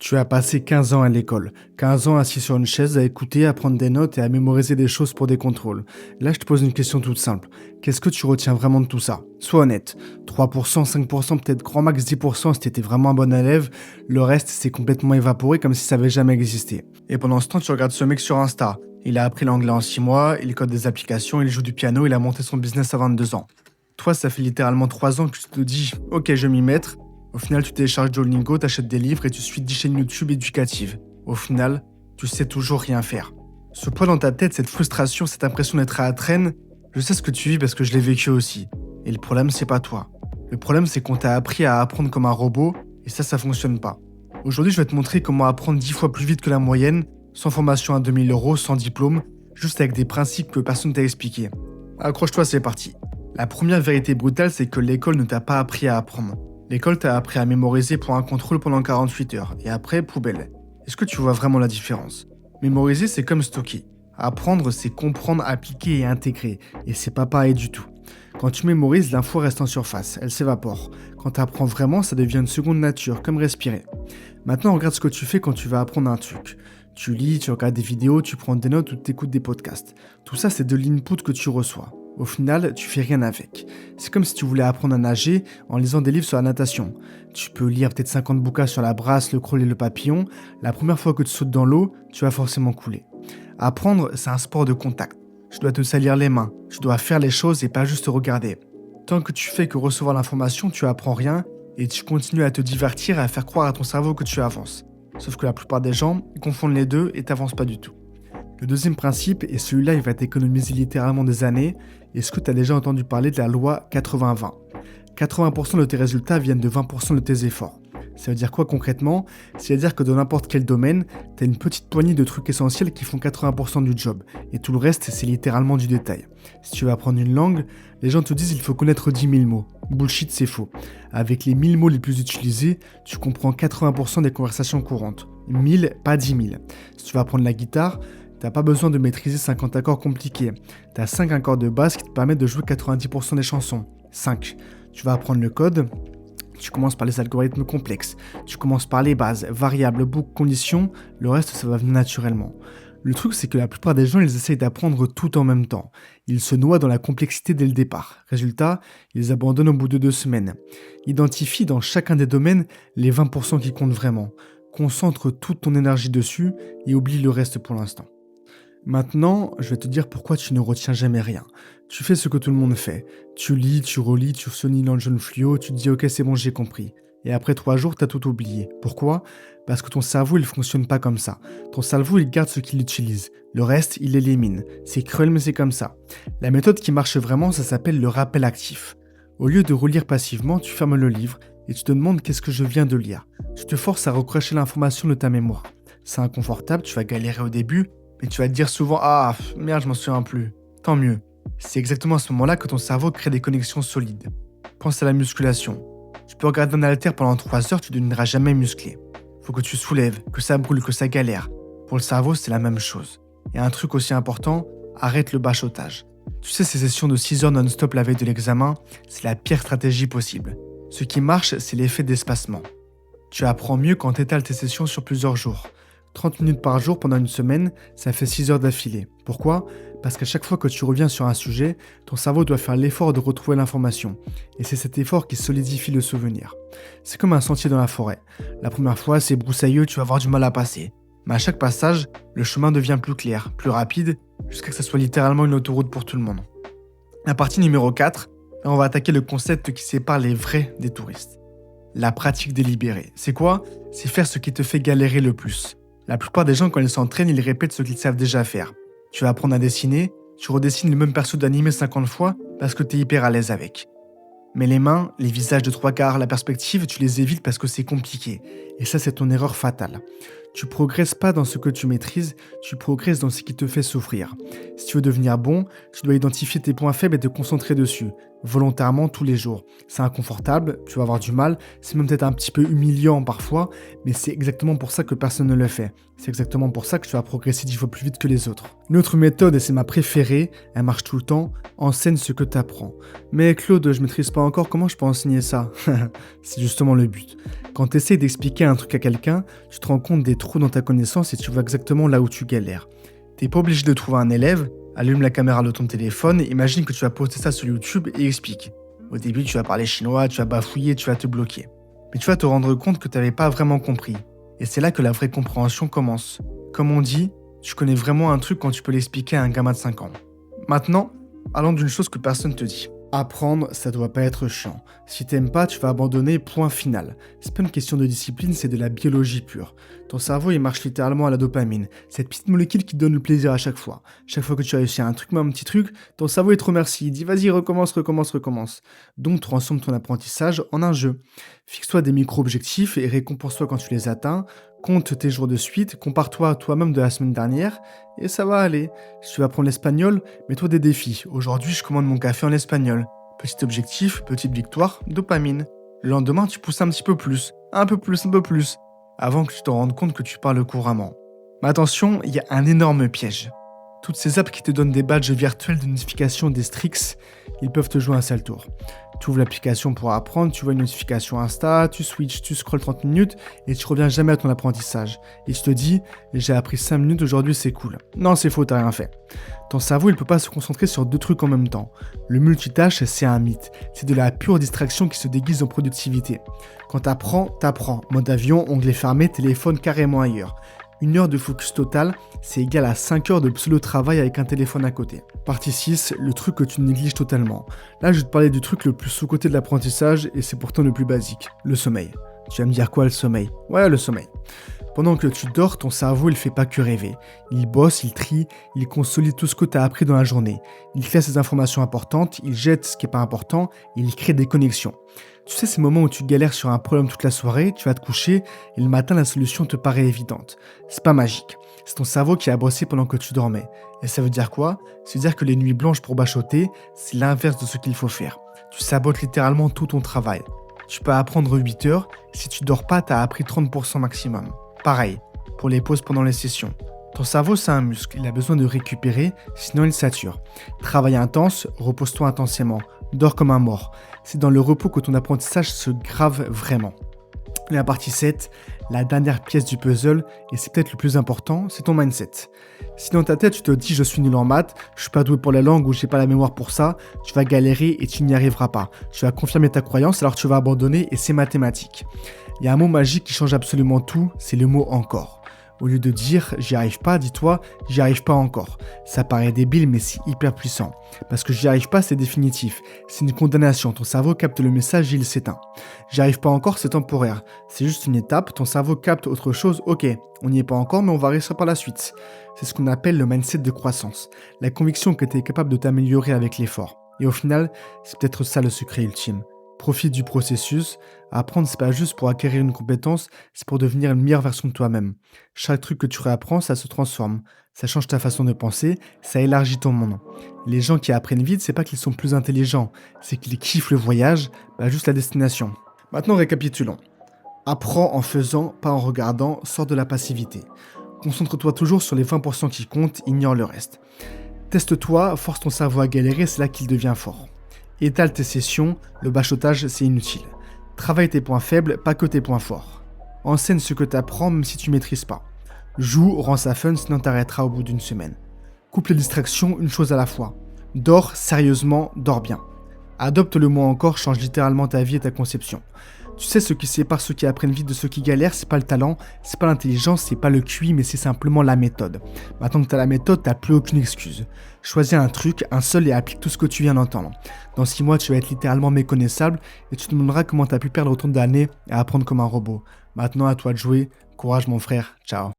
Tu as passé 15 ans à l'école, 15 ans assis sur une chaise à écouter, à prendre des notes et à mémoriser des choses pour des contrôles. Là, je te pose une question toute simple. Qu'est-ce que tu retiens vraiment de tout ça? Sois honnête. 3%, 5%, peut-être grand max 10% si t'étais vraiment un bon élève. Le reste, c'est complètement évaporé comme si ça avait jamais existé. Et pendant ce temps, tu regardes ce mec sur Insta. Il a appris l'anglais en 6 mois, il code des applications, il joue du piano, il a monté son business à 22 ans. Toi, ça fait littéralement 3 ans que tu te dis « Ok, je vais m'y mettre ». Au final, tu télécharges Duolingo, t'achètes des livres et tu suis 10 chaînes YouTube éducatives. Au final, tu sais toujours rien faire. Ce poids dans ta tête, cette frustration, cette impression d'être à la traîne, je sais ce que tu vis parce que je l'ai vécu aussi. Et le problème, c'est pas toi. Le problème, c'est qu'on t'a appris à apprendre comme un robot et ça fonctionne pas. Aujourd'hui, je vais te montrer comment apprendre 10 fois plus vite que la moyenne, sans formation à 2000 €, sans diplôme, juste avec des principes que personne t'a expliqués. Accroche-toi, c'est parti. La première vérité brutale, c'est que l'école ne t'a pas appris à apprendre. L'école t'a appris à mémoriser pour un contrôle pendant 48 heures, et après, poubelle. Est-ce que tu vois vraiment la différence? Mémoriser, c'est comme stocker. Apprendre, c'est comprendre, appliquer et intégrer, et c'est pas pareil du tout. Quand tu mémorises, l'info reste en surface, elle s'évapore. Quand tu apprends vraiment, ça devient une seconde nature, comme respirer. Maintenant, regarde ce que tu fais quand tu vas apprendre un truc. Tu lis, tu regardes des vidéos, tu prends des notes ou tu écoutes des podcasts. Tout ça, c'est de l'input que tu reçois. Au final, tu fais rien avec. C'est comme si tu voulais apprendre à nager en lisant des livres sur la natation. Tu peux lire peut-être 50 bouquins sur la brasse, le crawl et le papillon. La première fois que tu sautes dans l'eau, tu vas forcément couler. Apprendre, c'est un sport de contact. Tu dois te salir les mains. Tu dois faire les choses et pas juste regarder. Tant que tu fais que recevoir l'information, tu apprends rien et tu continues à te divertir et à faire croire à ton cerveau que tu avances. Sauf que la plupart des gens confondent les deux et t'avances pas du tout. Le deuxième principe, et celui-là il va t'économiser littéralement des années, est-ce que tu as déjà entendu parler de la loi 80-20 ? 80% de tes résultats viennent de 20% de tes efforts. Ça veut dire quoi concrètement? C'est-à-dire que dans n'importe quel domaine, tu as une petite poignée de trucs essentiels qui font 80% du job, et tout le reste c'est littéralement du détail. Si tu veux apprendre une langue, les gens te disent il faut connaître 10 000 mots. Bullshit, c'est faux. Avec les 1000 mots les plus utilisés, tu comprends 80% des conversations courantes. 1000, pas 10 000. Si tu veux apprendre la guitare, t'as pas besoin de maîtriser 50 accords compliqués. T'as 5 accords de base qui te permettent de jouer 90% des chansons. 5. Tu vas apprendre le code. Tu commences par les algorithmes complexes. Tu commences par les bases, variables, boucles, conditions. Le reste, ça va venir naturellement. Le truc, c'est que la plupart des gens, ils essayent d'apprendre tout en même temps. Ils se noient dans la complexité dès le départ. Résultat, ils abandonnent au bout de 2 semaines. Identifie dans chacun des domaines les 20% qui comptent vraiment. Concentre toute ton énergie dessus et oublie le reste pour l'instant. Maintenant, je vais te dire pourquoi tu ne retiens jamais rien. Tu fais ce que tout le monde fait. Tu lis, tu relis, tu soulignes dans le jaune fluo, tu te dis ok c'est bon j'ai compris. Et après 3 jours, t'as tout oublié. Pourquoi? Parce que ton cerveau il fonctionne pas comme ça. Ton cerveau il garde ce qu'il utilise. Le reste, il élimine. C'est cruel mais c'est comme ça. La méthode qui marche vraiment, ça s'appelle le rappel actif. Au lieu de relire passivement, tu fermes le livre et tu te demandes qu'est-ce que je viens de lire. Tu te forces à recracher l'information de ta mémoire. C'est inconfortable, tu vas galérer au début, mais tu vas te dire souvent « Ah, merde, je m'en souviens plus ». Tant mieux. C'est exactement à ce moment-là que ton cerveau crée des connexions solides. Pense à la musculation. Tu peux regarder un haltère pendant 3 heures, tu ne deviendras jamais musclé. Faut que tu soulèves, que ça brûle, que ça galère. Pour le cerveau, c'est la même chose. Et un truc aussi important, arrête le bachotage. Tu sais, ces sessions de 6 heures non-stop la veille de l'examen, c'est la pire stratégie possible. Ce qui marche, c'est l'effet d'espacement. Tu apprends mieux quand tu étales tes sessions sur plusieurs jours. 30 minutes par jour pendant une semaine, ça fait 6 heures d'affilée. Pourquoi? Parce qu'à chaque fois que tu reviens sur un sujet, ton cerveau doit faire l'effort de retrouver l'information. Et c'est cet effort qui solidifie le souvenir. C'est comme un sentier dans la forêt. La première fois, c'est broussailleux, tu vas avoir du mal à passer. Mais à chaque passage, le chemin devient plus clair, plus rapide, jusqu'à ce que ça soit littéralement une autoroute pour tout le monde. La partie numéro 4, là on va attaquer le concept qui sépare les vrais des touristes. La pratique délibérée. C'est quoi? C'est faire ce qui te fait galérer le plus. La plupart des gens, quand ils s'entraînent, ils répètent ce qu'ils savent déjà faire. Tu vas apprendre à dessiner, tu redessines le même perso d'animé 50 fois parce que tu es hyper à l'aise avec. Mais les mains, les visages de 3/4, la perspective, tu les évites parce que c'est compliqué. Et ça, c'est ton erreur fatale. Tu progresses pas dans ce que tu maîtrises, tu progresses dans ce qui te fait souffrir. Si tu veux devenir bon, tu dois identifier tes points faibles et te concentrer dessus, volontairement tous les jours. C'est inconfortable, tu vas avoir du mal, c'est même peut-être un petit peu humiliant parfois, mais c'est exactement pour ça que personne ne le fait. C'est exactement pour ça que tu vas progresser 10 fois plus vite que les autres. Une autre méthode, et c'est ma préférée, elle marche tout le temps, enseigne ce que tu apprends. Mais Claude, je maîtrise pas encore, comment je peux enseigner ça? C'est justement le but. Quand tu essaies d'expliquer expliquer un truc à quelqu'un, tu te rends compte des trous dans ta connaissance et tu vois exactement là où tu galères. T'es pas obligé de trouver un élève, allume la caméra de ton téléphone et imagine que tu vas poster ça sur YouTube et explique. Au début, tu vas parler chinois, tu vas bafouiller, tu vas te bloquer. Mais tu vas te rendre compte que tu n'avais pas vraiment compris. Et c'est là que la vraie compréhension commence. Comme on dit, tu connais vraiment un truc quand tu peux l'expliquer à un gamin de 5 ans. Maintenant, allons d'une chose que personne te dit. Apprendre, ça doit pas être chiant. Si t'aimes pas, tu vas abandonner, point final. C'est pas une question de discipline, c'est de la biologie pure. Ton cerveau, il marche littéralement à la dopamine. Cette petite molécule qui te donne le plaisir à chaque fois. Chaque fois que tu réussis un truc, même un petit truc, ton cerveau, il te remercie. Il dit vas-y, recommence. Donc, transforme ton apprentissage en un jeu. Fixe-toi des micro-objectifs et récompense-toi quand tu les atteins. Compte tes jours de suite, compare-toi à toi-même de la semaine dernière, et ça va aller. Si tu vas apprendre l'espagnol, mets-toi des défis. Aujourd'hui, je commande mon café en espagnol. Petit objectif, petite victoire, dopamine. Le lendemain, tu pousses un petit peu plus, un peu plus, avant que tu te rendes compte que tu parles couramment. Mais attention, il y a un énorme piège. Toutes ces apps qui te donnent des badges virtuels de notification des Strix, ils peuvent te jouer un sale tour. Tu ouvres l'application pour apprendre, tu vois une notification Insta, tu switches, tu scrolles 30 minutes et tu reviens jamais à ton apprentissage. Et tu te dis, j'ai appris 5 minutes aujourd'hui, c'est cool. Non, c'est faux, t'as rien fait. Ton cerveau, il peut pas se concentrer sur 2 trucs en même temps. Le multitâche, c'est un mythe. C'est de la pure distraction qui se déguise en productivité. Quand t'apprends. Mode avion, onglet fermé, téléphone carrément ailleurs. 1 heure de focus total, c'est égal à 5 heures de pseudo-travail avec un téléphone à côté. Partie 6, le truc que tu négliges totalement. Là, je vais te parler du truc le plus sous-coté de l'apprentissage et c'est pourtant le plus basique, le sommeil. Tu vas me dire quoi, le sommeil? Ouais, le sommeil. Pendant que tu dors, ton cerveau, il fait pas que rêver. Il bosse, il trie, il consolide tout ce que tu as appris dans la journée. Il classe les informations importantes, il jette ce qui est pas important, et il crée des connexions. Tu sais, ces moments où tu galères sur un problème toute la soirée, tu vas te coucher, et le matin, la solution te paraît évidente. C'est pas magique. C'est ton cerveau qui a bossé pendant que tu dormais. Et ça veut dire quoi? Ça veut dire que les nuits blanches pour bachoter, c'est l'inverse de ce qu'il faut faire. Tu sabotes littéralement tout ton travail. Tu peux apprendre 8 heures, si tu dors pas, tu as appris 30% maximum. Pareil, pour les pauses pendant les sessions. Ton cerveau, c'est un muscle, il a besoin de récupérer, sinon il sature. Travail intense, repose-toi intensément, dors comme un mort. C'est dans le repos que ton apprentissage se grave vraiment. Et la partie 7, la dernière pièce du puzzle, et c'est peut-être le plus important, c'est ton mindset. Si dans ta tête tu te dis je suis nul en maths, je suis pas doué pour la langue ou j'ai pas la mémoire pour ça, tu vas galérer et tu n'y arriveras pas. Tu vas confirmer ta croyance alors tu vas abandonner et c'est mathématique. Il y a un mot magique qui change absolument tout, c'est le mot encore. Au lieu de dire j'y arrive pas, dis-toi j'y arrive pas encore. Ça paraît débile mais c'est hyper puissant. Parce que j'y arrive pas, c'est définitif. C'est une condamnation, ton cerveau capte le message et il s'éteint. J'y arrive pas encore, c'est temporaire. C'est juste une étape, ton cerveau capte autre chose, ok, on n'y est pas encore mais on va réussir par la suite. C'est ce qu'on appelle le mindset de croissance. La conviction que tu es capable de t'améliorer avec l'effort. Et au final, c'est peut-être ça le secret ultime. Profite du processus. Apprendre, c'est pas juste pour acquérir une compétence, c'est pour devenir une meilleure version de toi-même. Chaque truc que tu réapprends, ça se transforme. Ça change ta façon de penser, ça élargit ton monde. Les gens qui apprennent vite, c'est pas qu'ils sont plus intelligents, c'est qu'ils kiffent le voyage, pas juste la destination. Maintenant, récapitulons. Apprends en faisant, pas en regardant, sors de la passivité. Concentre-toi toujours sur les 20% qui comptent, ignore le reste. Teste-toi, force ton cerveau à galérer, c'est là qu'il devient fort. Étale tes sessions, le bachotage c'est inutile. Travaille tes points faibles, pas que tes points forts. Enseigne ce que tu apprends même si tu maîtrises pas. Joue, rends ça fun sinon t'arrêteras au bout d'une semaine. Coupe les distractions une chose à la fois. Dors sérieusement, dors bien. Adopte le mot encore change littéralement ta vie et ta conception. Tu sais, ce qui sépare ceux qui apprennent vite de ceux qui galèrent, c'est pas le talent, c'est pas l'intelligence, c'est pas le QI, mais c'est simplement la méthode. Maintenant que t'as la méthode, t'as plus aucune excuse. Choisis un truc, un seul et applique tout ce que tu viens d'entendre. Dans 6 mois, tu vas être littéralement méconnaissable et tu te demanderas comment t'as pu perdre autant d'années à apprendre comme un robot. Maintenant, à toi de jouer. Courage mon frère, ciao.